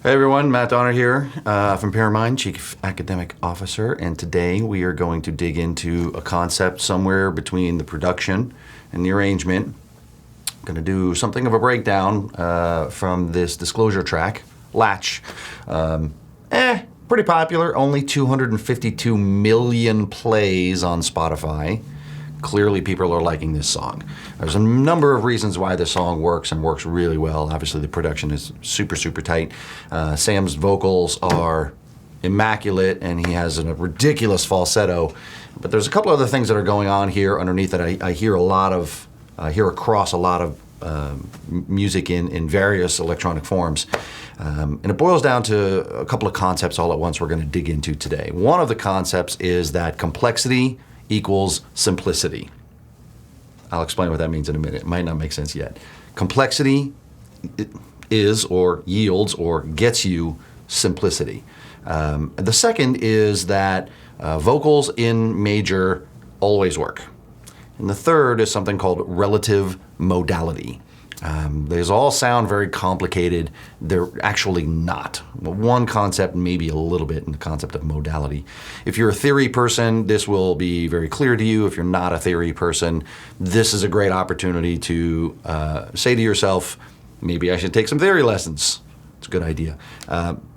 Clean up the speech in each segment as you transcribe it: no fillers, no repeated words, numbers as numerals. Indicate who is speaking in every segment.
Speaker 1: Hey everyone, Matt Donner here from Paramind, Chief Academic Officer, and today we are going to dig into a concept somewhere between the production and the arrangement. I'm going to do something of a breakdown from this Disclosure track, Latch. Pretty popular, only 252 million plays on Spotify. Clearly people are liking this song. There's a number of reasons why this song works and works really well. Obviously the production is super, super tight. Sam's vocals are immaculate and he has a ridiculous falsetto. But there's a couple other things that are going on here underneath that I hear across a lot of music in various electronic forms. And it boils down to a couple of concepts all at once we're going to dig into today. One of the concepts is that complexity equals simplicity. I'll explain what that means in a minute. It might not make sense yet. Complexity is or yields or gets you simplicity. The second is that vocals in major always work. And the third is something called relative modality. These all sound very complicated. They're actually not. One concept, maybe a little bit in the concept of modality. If you're a theory person, this will be very clear to you. If you're not a theory person, this is a great opportunity to say to yourself, maybe I should take some theory lessons. It's a good idea.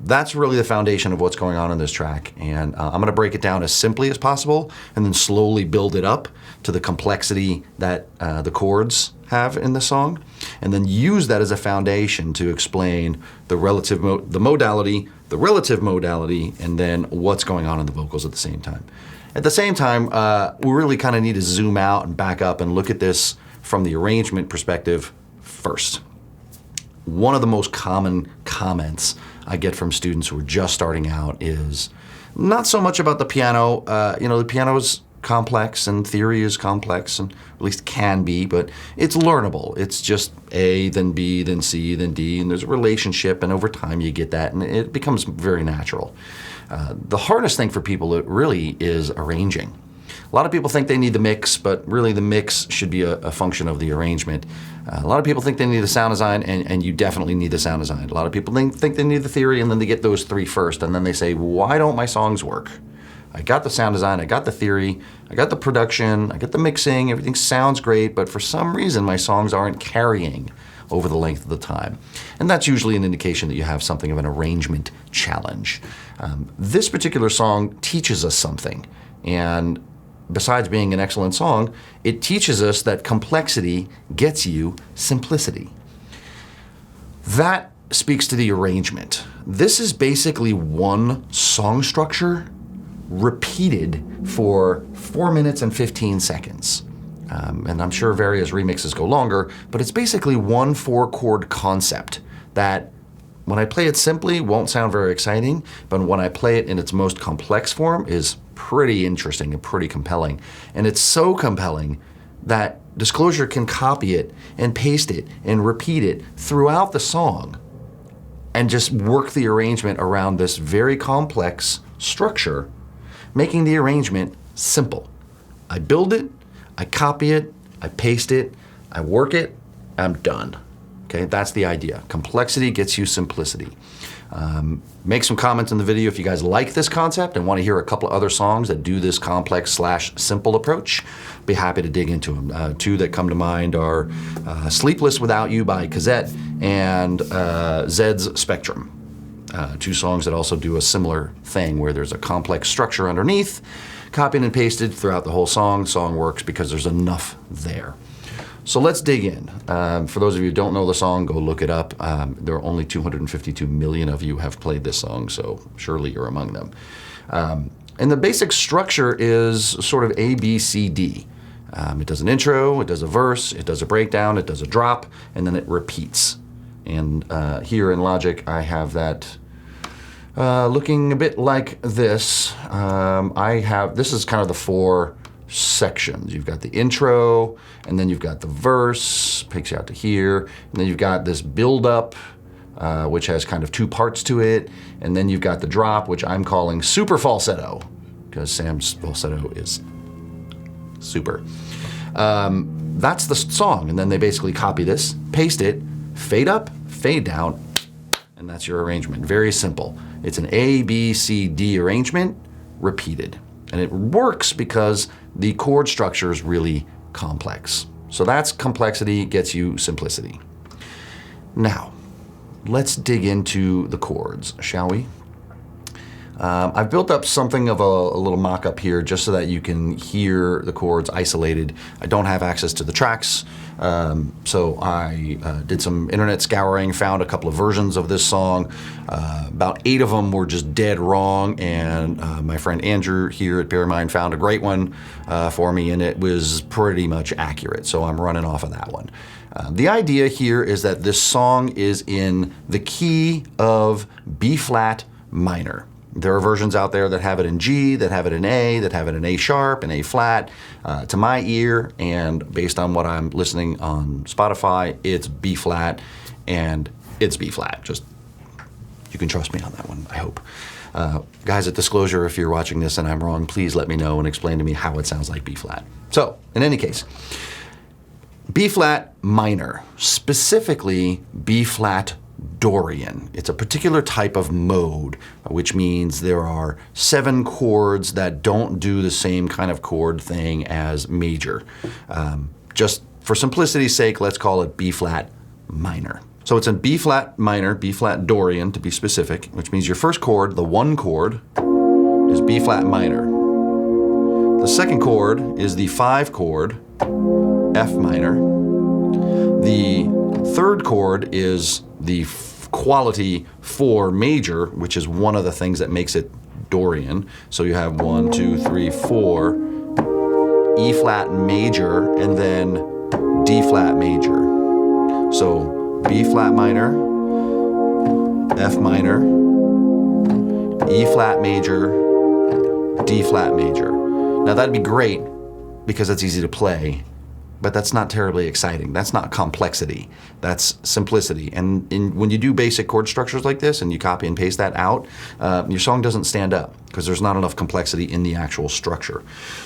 Speaker 1: That's really the foundation of what's going on in this track. And I'm going to break it down as simply as possible and then slowly build it up to the complexity that the chords have in the song, and then use that as a foundation to explain the modality, the relative modality, and then what's going on in the vocals at the same time. At the same time, we really kind of need to zoom out and back up and look at this from the arrangement perspective first. One of the most common comments I get from students who are just starting out is not so much about the piano. The piano is complex and theory is complex, and at least can be, but it's learnable. It's just A, then B, then C, then D, and there's a relationship, and over time you get that, and it becomes very natural. The hardest thing for people really is arranging. A lot of people think they need the mix, but really the mix should be a function of the arrangement. A lot of people think they need the sound design, and you definitely need the sound design. A lot of people think they need the theory, and then they get those three first, and then they say, why don't my songs work? I got the sound design, I got the theory, I got the production, I got the mixing, everything sounds great, but for some reason my songs aren't carrying over the length of the time. And that's usually an indication that you have something of an arrangement challenge. This particular song teaches us something, and besides being an excellent song, it teaches us that complexity gets you simplicity. That speaks to the arrangement. This is basically one song structure repeated for 4 minutes and 15 seconds. And I'm sure various remixes go longer, but it's basically one 4-chord concept that when I play it simply won't sound very exciting, but when I play it in its most complex form is pretty interesting and pretty compelling. And it's so compelling that Disclosure can copy it and paste it and repeat it throughout the song and just work the arrangement around this very complex structure, making the arrangement simple. I build it, I copy it, I paste it, I work it, I'm done. Okay, that's the idea. Complexity gets you simplicity. Make some comments in the video if you guys like this concept and want to hear a couple of other songs that do this complex/simple approach. Be happy to dig into them. Two that come to mind are Sleepless Without You by Kazette and Zed's Spectrum. Two songs that also do a similar thing where there's a complex structure underneath, copied and pasted throughout the whole song. Song works because there's enough there. So let's dig in. For those of you who don't know the song, go look it up. There are only 252 million of you have played this song, so surely you're among them. And the basic structure is sort of A, B, C, D. It does an intro, it does a verse, it does a breakdown, it does a drop, and then it repeats. And here in Logic, I have that looking a bit like this. This is kind of the 4 sections. You've got the intro, and then you've got the verse, takes you out to here, and then you've got this build-up, which has kind of 2 parts to it, and then you've got the drop, which I'm calling super falsetto, because Sam's falsetto is super. That's the song, and then they basically copy this, paste it, fade up, fade down, and And that's your arrangement. Very simple. It's an A, B, C, D arrangement, repeated. And it works because the chord structure is really complex. So that's complexity gets you simplicity. Now, let's dig into the chords, shall we? I've built up something of a little mock-up here just so that you can hear the chords isolated. I don't have access to the tracks, so I did some internet scouring, found a couple of versions of this song. About 8 of them were just dead wrong, and my friend Andrew here at Paramine found a great one for me, and it was pretty much accurate, so I'm running off of that one. The idea here is that this song is in the key of B-flat minor. There are versions out there that have it in G, that have it in A, that have it in A sharp and A flat. To my ear, and based on what I'm listening on Spotify, it's B flat, and it's B flat. Just, you can trust me on that one, I hope. Guys, at disclosure, if you're watching this and I'm wrong, please let me know and explain to me how it sounds like B flat. So, in any case, B flat minor, specifically B flat Dorian. It's a particular type of mode, which means there are 7 chords that don't do the same kind of chord thing as major. Just for simplicity's sake, let's call it B flat minor. So it's in B flat minor, B flat Dorian to be specific, which means your first chord, the 1 chord, is B flat minor. The second chord is the 5 chord, F minor. The third chord is the quality 4 major, which is one of the things that makes it Dorian. So you have 1, 2, 3, 4, E flat major, and then D flat major. So B flat minor, F minor, E flat major, D flat major. Now that'd be great because it's easy to play, but that's not terribly exciting. That's not complexity. That's simplicity. And when you do basic chord structures like this and you copy and paste that out, your song doesn't stand up because there's not enough complexity in the actual structure.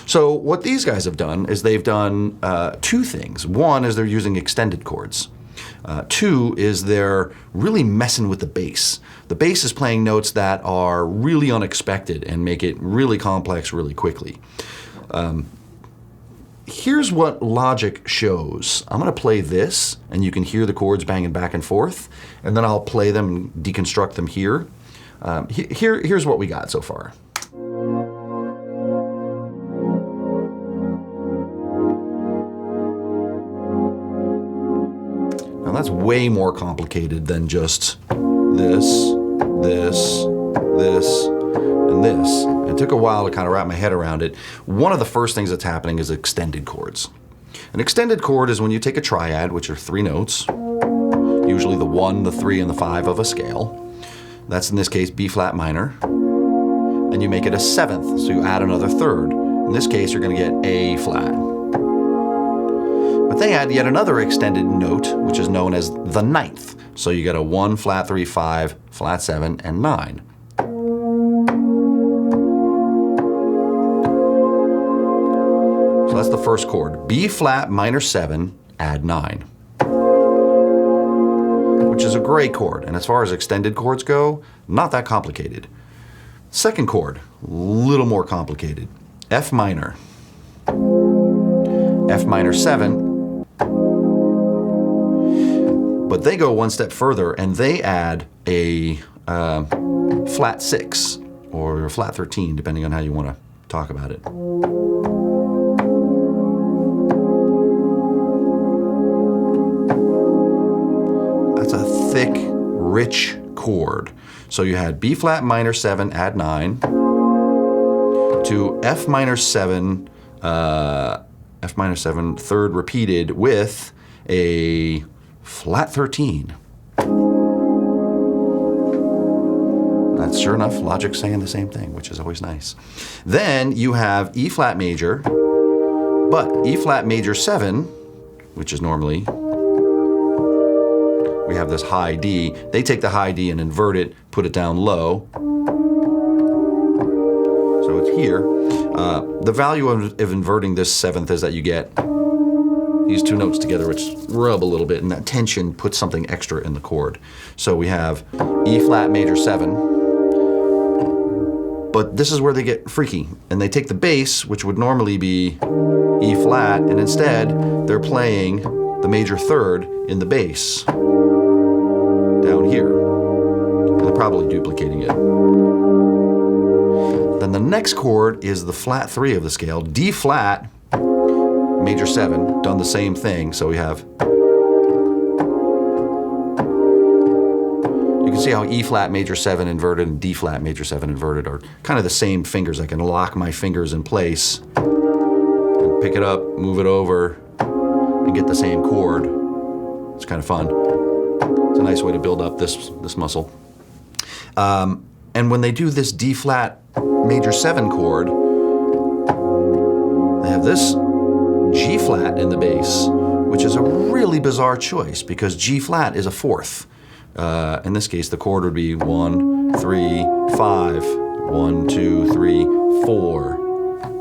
Speaker 1: So what these guys have done is they've done 2 things. One is they're using extended chords. 2 is they're really messing with the bass. The bass is playing notes that are really unexpected and make it really complex really quickly. Here's what Logic shows. I'm going to play this, and you can hear the chords banging back and forth, and then I'll play them and deconstruct them here. Here's what we got so far. Now that's way more complicated than just this, this, this, and this. It took a while to kind of wrap my head around it. One of the first things that's happening is extended chords. An extended chord is when you take a triad, which are 3 notes, usually the 1, the 3, and the 5 of a scale. That's in this case B flat minor. And you make it a 7th, so you add another 3rd. In this case, you're going to get A flat. But they add yet another extended note, which is known as the 9th. So you get a 1, flat 3, 5, flat 7, and 9. So that's the first chord. B flat minor 7, add 9. Which is a great chord. And as far as extended chords go, not that complicated. Second chord, a little more complicated. F minor. F minor 7. But they go one step further and they add a flat 6 or flat 13, depending on how you want to talk about it. That's a thick, rich chord. So you had B flat minor 7, add 9, to F minor 7, F minor 7, 3rd repeated with a flat 13. That's sure enough, Logic saying the same thing, which is always nice. Then you have E flat major, but E flat major 7, which is normally, we have this high D. They take the high D and invert it, put it down low. So it's here. The value of inverting this 7th is that you get these two notes together, which rub a little bit, and that tension puts something extra in the chord. So we have E flat major 7, but this is where they get freaky, and they take the bass, which would normally be E flat, and instead they're playing the major 3rd in the bass down here. And they're probably duplicating it. Then the next chord is the flat 3 of the scale, D flat major 7, done the same thing. So we have, you can see how E flat major 7 inverted and D flat major 7 inverted are kind of the same fingers. I can lock my fingers in place and pick it up, move it over, and get the same chord. It's kind of fun. It's a nice way to build up this muscle. And when they do this D flat major 7 chord, they have this G flat in the bass, which is a really bizarre choice because G flat is a 4th. In this case, the chord would be 1, 3, 5, 1, 2, 3, 4.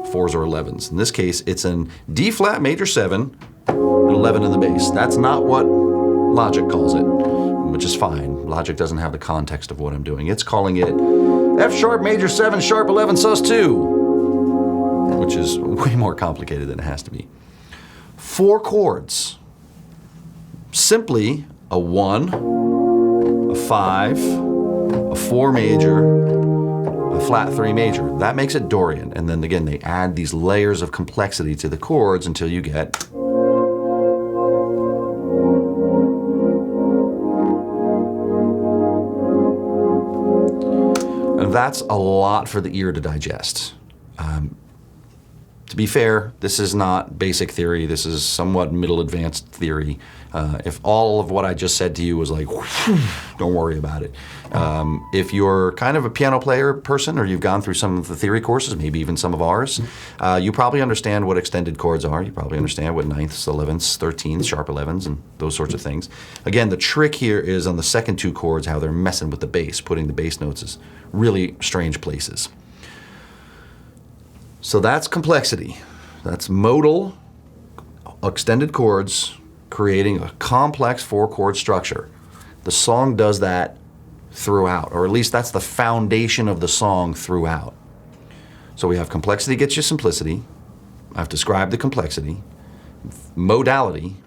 Speaker 1: 4s or 11s. In this case, it's an D flat major 7, and 11 in the bass. That's not what Logic calls it, which is fine. Logic doesn't have the context of what I'm doing. It's calling it F sharp major 7 sharp 11 sus 2, which is way more complicated than it has to be. 4 chords. Simply a 1, a 5, a 4 major, a flat 3 major. That makes it Dorian. And then again, they add these layers of complexity to the chords until you get and that's a lot for the ear to digest. To be fair, this is not basic theory. This is somewhat middle advanced theory. If all of what I just said to you was like, don't worry about it. If you're kind of a piano player person, or you've gone through some of the theory courses, maybe even some of ours, you probably understand what extended chords are. You probably understand what 9ths, 11ths, 13ths, sharp 11s, and those sorts of things. Again, the trick here is on the second 2 chords, how they're messing with the bass, putting the bass notes in really strange places. So that's complexity. That's modal extended chords creating a complex 4-chord structure. The song does that throughout, or at least that's the foundation of the song throughout. So we have complexity gets you simplicity. I've described the complexity, modality,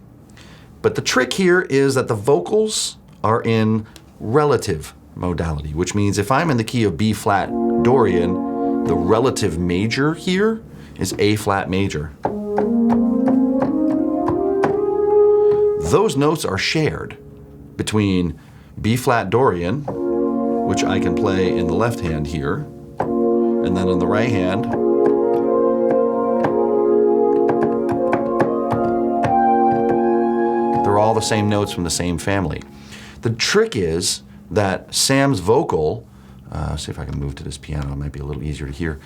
Speaker 1: but the trick here is that the vocals are in relative modality, which means if I'm in the key of B flat Dorian, the relative major here is A flat major. Those notes are shared between B flat Dorian, which I can play in the left hand here, and then on the right hand, they're all the same notes from the same family. The trick is that Sam's vocal, see if I can move to this piano, it might be a little easier to hear.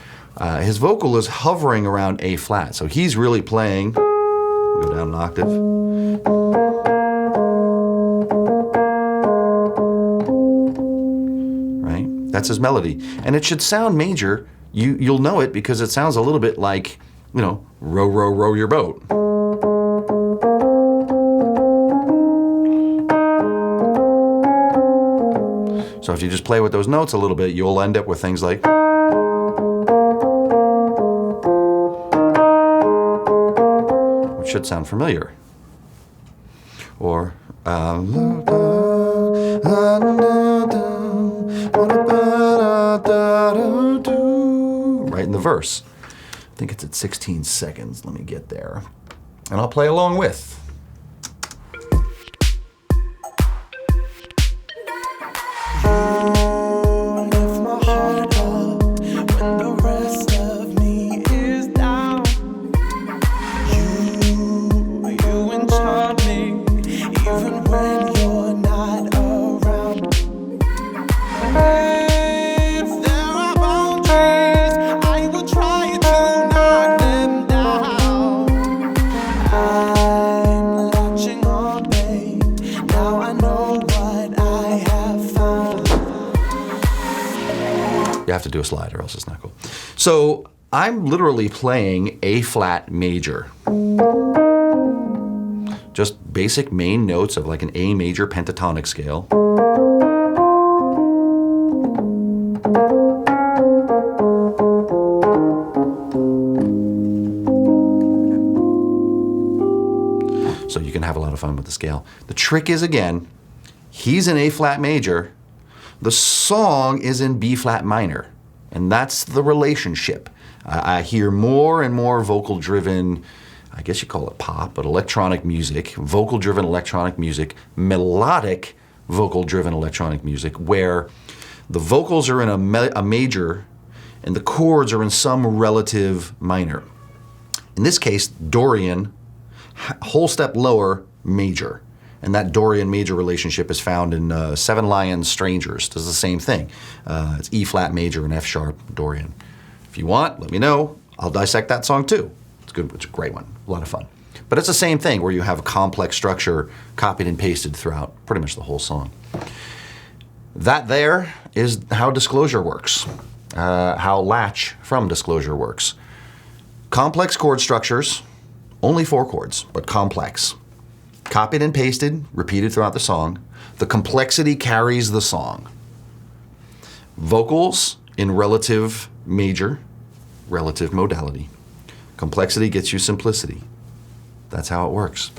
Speaker 1: His vocal is hovering around A flat, so he's really playing, go down an octave. Right? That's his melody. And it should sound major. You'll know it because it sounds a little bit like, you know, row, row, row your boat. So if you just play with those notes a little bit, you'll end up with things like, which should sound familiar. Or, right in the verse. I think it's at 16 seconds. Let me get there. And I'll play along with. You have to do a slide or else it's not cool. So I'm literally playing A flat major. just basic main notes of like an A major pentatonic scale. So you can have a lot of fun with the scale. The trick is, again, he's in A flat major, the song is in B flat minor, and that's the relationship. I hear more and more vocal-driven, I guess you call it pop, but electronic music, vocal-driven electronic music, melodic vocal-driven electronic music, where the vocals are in a major and the chords are in some relative minor. In this case, Dorian, whole step lower, major. And that Dorian major relationship is found in Seven Lions Strangers. Does the same thing. It's E flat major and F sharp Dorian. If you want, let me know. I'll dissect that song too. It's good. It's a great one. A lot of fun. But it's the same thing where you have a complex structure copied and pasted throughout pretty much the whole song. That there is how Disclosure works. How Latch from Disclosure works. Complex chord structures. Only 4 chords, but complex. Copied and pasted, repeated throughout the song. The complexity carries the song. Vocals in relative major, relative modality. Complexity gets you simplicity. That's how it works.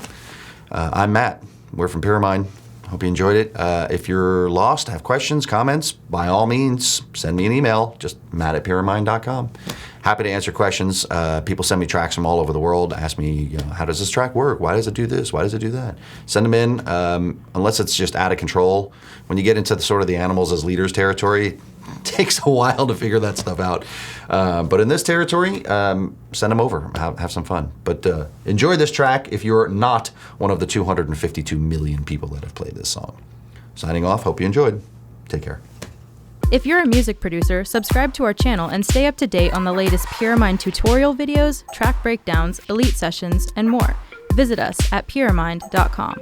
Speaker 1: I'm Matt. We're from Pyramind. Hope you enjoyed it. If you're lost, have questions, comments, by all means, send me an email, just matt@pyramind.com. Happy to answer questions. People send me tracks from all over the world, ask me, how does this track work? Why does it do this? Why does it do that? Send them in, unless it's just out of control. When you get into the sort of the animals as leaders territory, it takes a while to figure that stuff out. But in this territory, send them over, have some fun. But enjoy this track if you're not one of the 252 million people that have played this song. Signing off, hope you enjoyed. Take care.
Speaker 2: If you're a music producer, subscribe to our channel and stay up to date on the latest Pyramind tutorial videos, track breakdowns, elite sessions, and more. Visit us at pyramind.com.